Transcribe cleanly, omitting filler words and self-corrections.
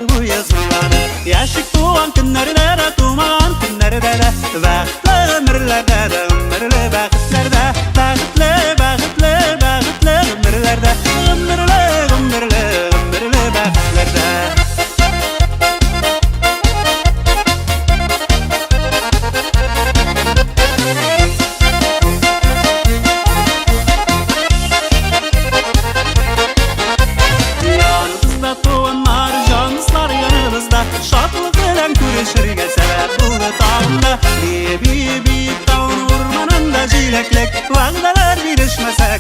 bu yazılanı. Yaşık tuğan günlerde, tuğmagan günlerde de, vakitli ömürlerde de, ömürlü vakitlerde, vakitli, vakitli, vakitli ömürlerde, ömürlü, ömürlü, ömürlü vakitlerde. Şatlık bilen kuruşurga sebep buldu dağında. Büyük dağın ormanında jileklek, vağdalar birişmese